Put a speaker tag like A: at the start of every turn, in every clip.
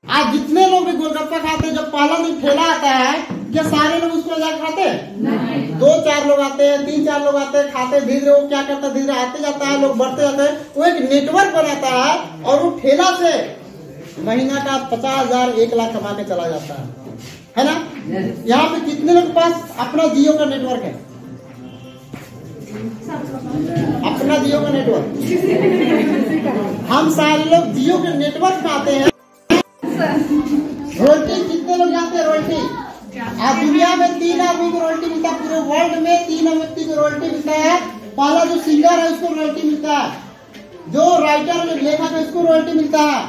A: आज जितने लोग भी गोलगप्पा खाते हैं, जब पहला दिन ठेला आता है, क्या सारे लोग उसको जाकर खाते हैं? 2-4 लोग आते हैं, 3-4 लोग आते हैं, खाते धीरे। वो क्या करता है, धीरे आते जाता है, लोग बढ़ते जाते हैं। वो एक नेटवर्क बनाता है और वो ठेला से महीना का 50,000 1 लाख कमा के चला जाता है ना? यहाँ पे कितने लोग के पास अपना जियो का नेटवर्क है? अपना जियो का नेटवर्क। हम सारे लोग जियो के नेटवर्क में आते हैं। रोटी कितने लोग जानते हैं? रोटी आज दुनिया में 3 आदमी को रोटी मिलता है। पूरे वर्ल्ड में 3 व्यक्ति को रोटी मिलता है। पहला जो सिंगर है उसको रोटी मिलता है, जो राइटर जो लेखक है उसको रोटी मिलता है,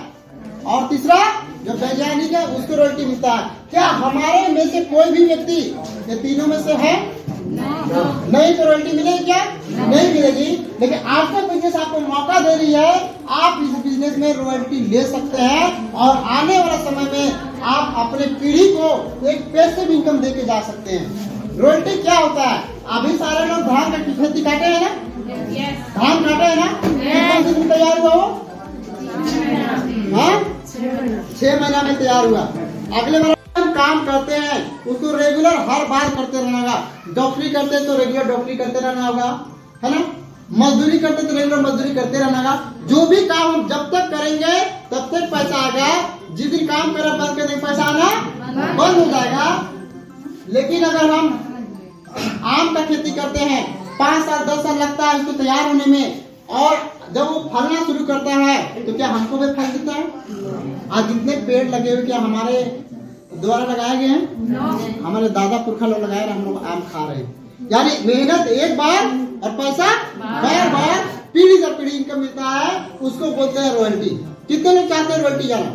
A: और तीसरा जो वैज्ञानिक है उसको रोटी मिलता है। क्या हमारे में से कोई भी व्यक्ति ये तीनों में से है? नहीं तो रोटी मिलेगी क्या? नहीं मिलेगी। लेकिन आपका बिजनेस आपको मौका दे रही है, आप इस बिजनेस में रॉयल्टी ले सकते हैं और आने वाला समय में आप अपने पीढ़ी को एक पैसिव इनकम देके जा सकते हैं। रॉयल्टी क्या होता है? अभी सारे लोग धान की खेती काटे हैं ना? धान काटे है ना? कितने दिन तैयार हुआ वो? 6 महीना में तैयार हुआ। अगले बार हम काम करते हैं उसको रेगुलर हर बार करते रहना होगा। डॉक्टरी करते हैं तो रेगुलर डॉक्टरी करते रहना होगा, है ना? मजदूरी करते तो रेगुलर मजदूरी करते रहना होगा। जो भी काम हम जब तक करेंगे तब तक पैसा आएगा। जिस दिन काम करना बंद कर देंगे पैसा आना बंद हो जाएगा। लेकिन अगर हम आम का खेती करते हैं, 5 साल 10 साल लगता है उसको तैयार होने में, और जब वो फलना शुरू करता है तो क्या हमको भी फल देता है? आज जितने पेड़ लगे हुए क्या हमारे द्वारा लगाए गए हैं? हमारे दादा पुरखा लोग लगाए रहे, हम लोग आम खा रहे हैं। यानी मेहनत एक बार और पैसा बार बार, पीढ़ी दर पीढ़ी इनकम मिलता है, उसको बोलते हैं रॉयल्टी। कितने लोग चाहते हैं रॉयल्टी जाना?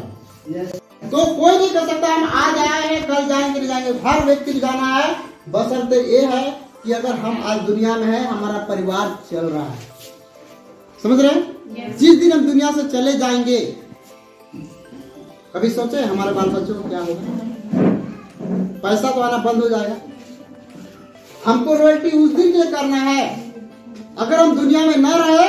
A: तो कोई नहीं कर सकता हम आज आए हैं कल जाएंगे नहीं जाएंगे, हर व्यक्ति को जाना है। बशर्ते ये है कि अगर हम आज दुनिया में है, हमारा परिवार चल रहा है, समझ रहे हैं? जिस दिन हम दुनिया से चले जाएंगे, कभी सोचे हमारे बाल बच्चों को क्या होगा? पैसा तो आना बंद हो जाएगा। हमको रॉयल्टी उस दिन के लिए करना है, अगर हम दुनिया में न रहे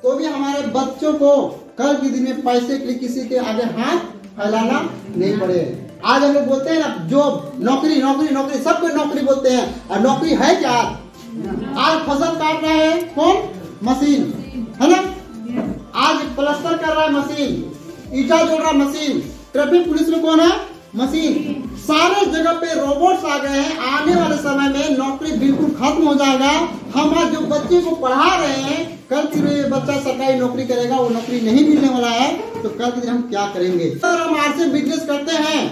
A: तो भी हमारे बच्चों को कल के दिन में पैसे के लिए किसी के आगे हाथ फैलाना नहीं पड़े। आज हम लोग बोलते हैं ना जॉब, नौकरी नौकरी नौकरी, सबको नौकरी बोलते हैं, और नौकरी है क्या? आज फसल काट रहा है कौन? मशीन, है ना? आज प्लास्टर कर रहा है मशीन, ईटा जोड़ रहा मशीन, ट्रैफिक पुलिस में कौन है? मशीन। सारे जगह पे रोबोट्स आ गए हैं। आने वाले समय में नौकरी बिल्कुल खत्म हो जाएगा। हम आज जो बच्चे को पढ़ा रहे हैं, कल के दिन बच्चा सरकारी नौकरी करेगा, वो नौकरी नहीं मिलने वाला है, तो कल के दिन हम क्या करेंगे? अगर हम आरसीएम बिजनेस करते हैं,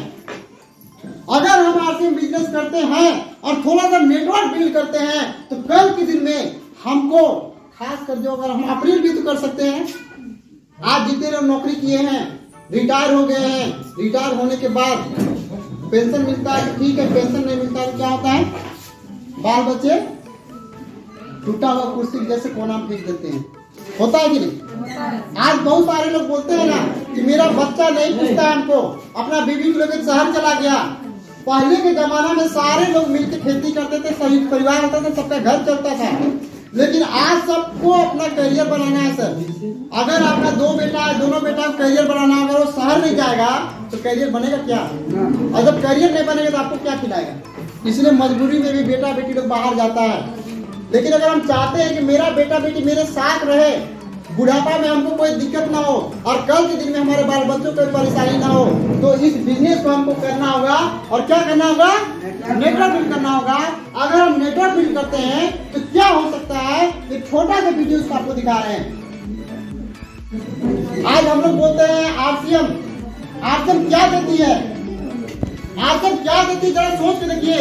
A: अगर हम आरसीएम बिजनेस करते हैं और थोड़ा सा नेटवर्क बिल्ड करते हैं, तो कल के दिन में हमको खास कर जो अगर हम अप्रेल भी तो कर सकते हैं। आज जितने लोग नौकरी किए हैं, रिटायर हो गए हैं, रिटायर होने के बाद पेंशन मिलता है, ठीक है। पेंशन नहीं मिलता है तो क्या होता है? बाल बच्चे टूटा हुआ कुर्सी जैसे कोना में फेंक देते हैं, होता है कि नहीं? आज बहुत सारे लोग बोलते हैं ना कि मेरा बच्चा नहीं पूछता हमको, अपना बीवी को लेकर शहर चला गया। पहले के जमाना में सारे लोग मिलकर खेती करते थे, संयुक्त परिवार होता था, सबका घर चलता था। लेकिन आज सबको अपना करियर बनाना है सर। अगर आपका 2 बेटा है, दोनों बेटा को करियर बनाना है, अगर वो शहर नहीं जाएगा तो करियर बनेगा क्या? और जब करियर नहीं बनेगा तो आपको क्या खिलाएगा? इसलिए मजबूरी में भी बेटा बेटी लोग बाहर जाता है। लेकिन अगर हम चाहते हैं कि मेरा बेटा बेटी मेरे साथ रहे, बुढ़ापा में हमको कोई दिक्कत ना हो और कल के दिन में हमारे बाल बच्चों को परेशानी ना हो, तो इस बिजनेस को हमको करना होगा। और क्या करना होगा? नेटवर्क बिल्ड करना होगा। अगर हम नेटवर्क बिल्ड करते हैं तो क्या हो सकता है? एक छोटा सा वीडियो आपको दिखा रहे हैं। आज हम लोग बोलते हैं आरसीएम, आरसीएम क्या देती है? आरसीएम क्या देती है? जरा सोच के देखिए।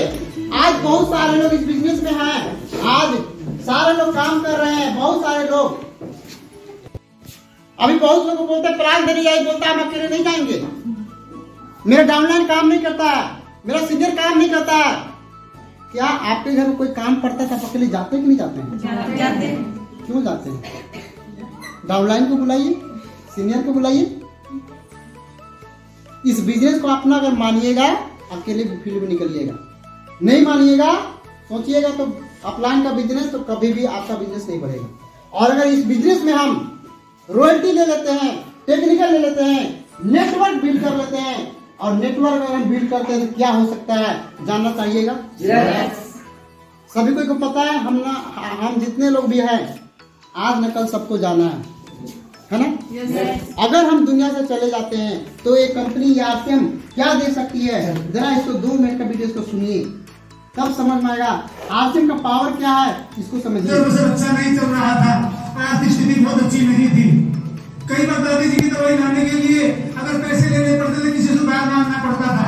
A: आज बहुत सारे लोग इस बिजनेस में हैं, आज सारे लोग काम कर रहे हैं, बहुत सारे लोग। अभी बहुत लोगों को बोलते हैं प्लान देने जाए, बोलता है हम अकेले नहीं जाएंगे, मेरा डाउनलाइन काम नहीं करता है, मेरा सीनियर काम नहीं करता है। क्या आपके घर में कोई काम पड़ता है तो अकेले जाते कि नहीं जाते हैं? जाते हैं। क्यों जाते हैं? डाउनलाइन को बुलाइए, सीनियर को बुलाइए। इस बिजनेस को अपना अगर मानिएगा, अकेले फील्ड में निकलिएगा। नहीं मानिएगा, सोचिएगा तो अपलाइन का बिजनेस तो कभी भी आपका बिजनेस नहीं बढ़ेगा। और अगर इस बिजनेस में हम रॉयल्टी ले लेते हैं, टेक्निकल ले लेते हैं, नेटवर्क बिल्ड कर लेते हैं, और नेटवर्क अगर हम बिल्ड करते हैं तो क्या हो सकता है, जानना चाहिएगा। सभी को पता है, हम जितने लोग भी हैं आज न कल सबको जाना है ना। अगर हम दुनिया से चले जाते हैं तो एक कंपनी या आरसीएम क्या दे सकती है, जरा इसको 2 मिनट का वीडियो इसको सुनिए, तब समझ में आएगा आरसीएम का पावर क्या है, इसको समझिए।
B: अच्छा नहीं चल रहा था, आर्थिक स्थिति बहुत अच्छी नहीं थी। कई बार दादी जी की दवाई लाने के लिए अगर पैसे लेने पड़ते थे, किसी से उधार मांगना पड़ता था।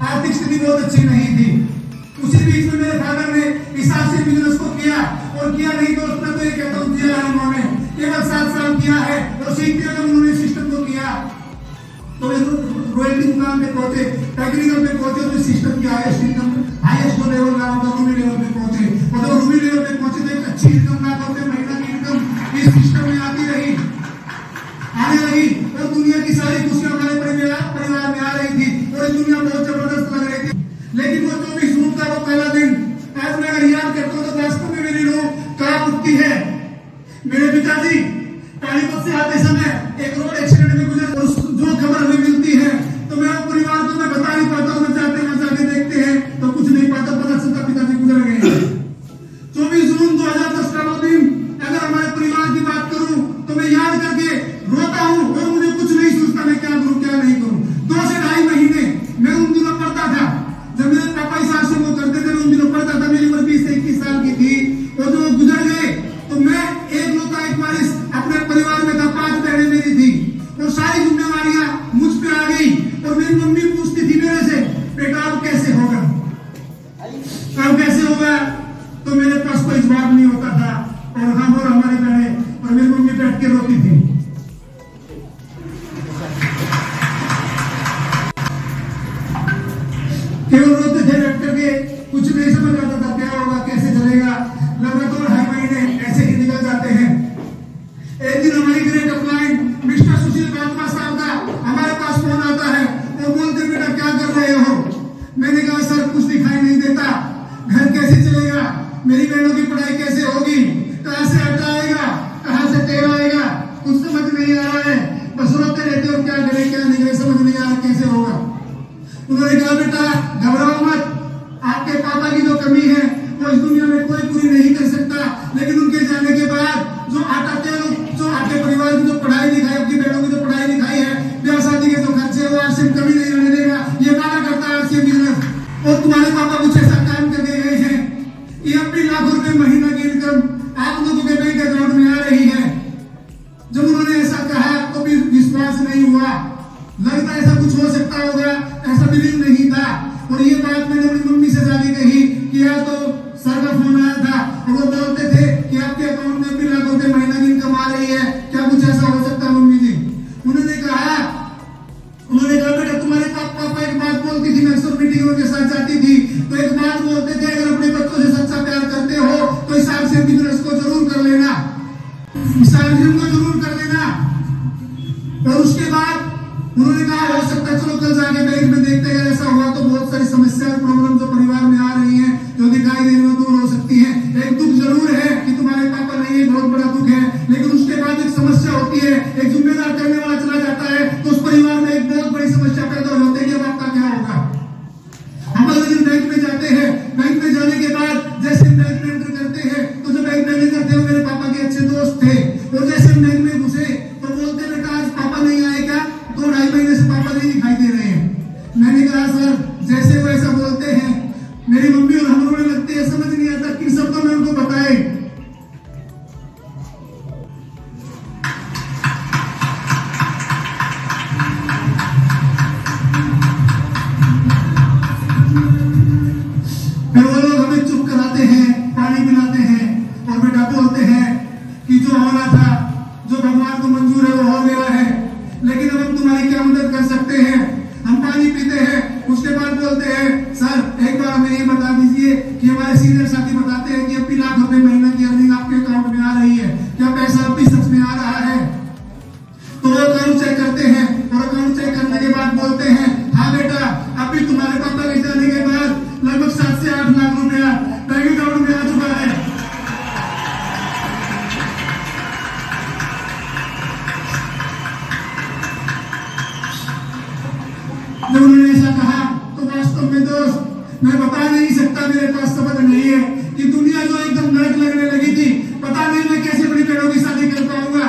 B: आर्थिक स्थिति बहुत अच्छी नहीं थी। उसी बीच में मेरे फादर ने हिसाब से बिजनेस को किया, और किया नहीं तो उसमें तो ये कहता हूँ किया है उन्होंने, केवल 7 साल किया है और सीखते हुए उन्होंने सिस्टम को किया। तो रॉयल्टी मुकाम पे पहुंचे, टेक्निकल पे पहुंचे, तो सिस्टम की हाईएस्ट लेवल का होगा, रूबी लेवल पे पहुंचे। और जब रूबी लेवल पे पहुंचे तो एक अच्छी इनकम लाख रुपए महीना की इनकम इस सिस्टम में आने लगी, और दुनिया की सारी खुशियां हमारे परिवार में आ रही थी, और दुनिया बहुत जबरदस्त लग रही थी। लेकिन वो 24 जून का वो पहला दिन आज मैं अगर याद करता हूँ तो वास्तव में मेरी रूह कांप उठती है। मेरे पिताजी पानीपत से आते समय एक रोड एक्सीडेंट में गुजर, और जो खबर हमें मिलती है तो मैं परिवार को मैं बता नहीं पाता हूँ। जाते देखते हैं तो कुछ नहीं पाता, पता चलता पिताजी गुजर गए। 24 जून 2010 का वो दिन, अगर हमारे परिवार की बात करूं तो मैं याद करके रोता हूं, और मुझे कुछ नहीं सोचता मैं क्या करूं क्या नहीं करूं। 2 से 2.5 महीने मैं उन दिनों पढ़ता था, जब मेरे पापा इस आश्रम को करते थे, मैं उन दिनों पढ़ता था। मेरी उम्र 20 से 21 साल की थी, और जो गुजर गए तो मैं एक वारिस अपने परिवार में था। 5 बहनें मेरी थी, और सारी जिम्मेवारियां मुझ पे आ गई। और मेरी मम्मी पूछती थी मेरे से, बेटा अब कैसे होगा, अब कैसे होगा। तो मेरे पास कोई जवाब नहीं होता था, और हम और हमारे बहने और मेरी मम्मी बैठ के रोती थी। केवल रोते थे बैठ करके, कुछ नहीं समझ आता था क्या होगा कैसे चलेगा। लगभग 2-2.5 महीने ऐसे ही निकल जाते हैं। एक दिन हमारी ग्रेट अपलाइन मिस्टर सुशील बाजवा साहब का हमारे पास फोन आता है, वो बोलते बेटा क्या कर रहे हो। मैंने कहा सर कुछ दिखाई नहीं देता, घर कैसे चलेगा, मेरी बहनों की पढ़ाई कैसे होगी, कहां से आटा आएगा, कहां से तेल आएगा, कुछ समझ नहीं आ रहा है। बस रोते रहते हो, क्या करें क्या नहीं करें, समझ नहीं आ रहा कैसे होगा। उन्होंने कहा बेटा घबराओ मत, आपके पापा की जो कमी है वो इस दुनिया में कोई पूरी नहीं कर सकता। लेकिन उनके जाने के बाद जो आटा तेल, जो आपके परिवार की जो पढ़ाई लिखाई, आपकी बहनों की जो पढ़ाई लिखाई है, ब्याह शादी के जो खर्चे, वो आपसे कमी नहीं होने देगा, ये वादा करता है आपसे बिजनेस। और तुम्हारे पापा कुछ ऐसा काम करके गए हैं, ये 80 लाख रुपए महीना की इनकम आप लोगों के बैंक अकाउंट में आ रही है। जब उन्होंने ऐसा कहा तो भी विश्वास नहीं हुआ, लगता ऐसा कुछ हो सकता होगा, ऐसा बिलीव नहीं था। और ये बात मैंने अपनी मम्मी से जाके कही कि यार तो सर का फोन आया था, और वो बोलते थे कि आपके अकाउंट में 80 लाख रुपए महीना की इनकम आ रही है, क्या कुछ ऐसा हो सकता है मम्मी जी। उन्होंने कहा बेटा तुम्हारे पापा एक बात बोलती थी, मैं अक्सर मीटिंगों के साथ जाती थी, तो एक बात बोलते थे, अगर अपने बच्चों से सच्चा प्यार करते हो तो हिसाब से बिजनेस को जरूर कर लेना, हिसाब को जरूर कर लेना। और उसके बाद उन्होंने कहा हो सकता है चलो कल जाके बैंक में देखते हैं, ऐसा हुआ तो बहुत सारी समस्या और प्रॉब्लम जो परिवार में आ रही है, जो दिखाई देने में दूर हो सकती है। एक दुख जरूर है कि तुम्हारे पापा नहीं है, बहुत बड़ा दुख है, लेकिन उसके बाद एक समस्या होती है, एक जिम्मेदार करने वाला चला जाता है, तो उस परिवार में एक बहुत बड़ी समस्या पैदा हो जाती है कि अब आपका क्या होगा। हम अगले दिन बैंक में जाते हैं, बैंक में जाने के बाद जैसे बैंक में एंटर करते हैं तो जो बैंक मैनेजर थे वो मेरे पापा के अच्छे दोस्त थे, और जैसे बैंक में घुसे तो बोलते बेटा आज पापा नहीं आए क्या, 2-2.5 महीने से पापा नहीं दिखाई दे रहे हैं। मैंने कहा सर जैसे वो ऐसा बोलते हैं, मेरी मम्मी और हम रोने लगते हैं, समझ नहीं आता किन शब्दों में उनको बताए। फिर वो लोग हमें चुप कराते हैं, पानी पिलाते हैं, और बेटा बोलते हैं कि जो होना था, जो भगवान को मंजूर है वो हो गया है, लेकिन अब हम तुम्हारी क्या मदद कर सकते हैं। हम पानी पीते हैं, उसके बाद बोलते हैं सर एक बार हमें ये बता दीजिए कि हमारे सीनियर साथी बताते हैं कि 80 लाख रुपए महीना की अर्निंग आपके अकाउंट में आ रही है, क्या पैसा अब भी सच में आ रहा है। तो वो अकाउंट चेक करते हैं, और अकाउंट चेक करने के बाद बोलते हैं हाँ बेटा अभी तुम्हारे पापा के जाने के बाद लगभग 7 से 8 लाख रुपया बैंक अकाउंट में आ चुका है। जब उन्होंने ऐसा कहा तो वास्तव में दोस्त मैं बता नहीं सकता, मेरे पास शब्द नहीं है कि दुनिया जो एकदम नरक लगने लगी थी, पता नहीं मैं कैसे बड़ी बहनों की शादी कर पाऊंगा।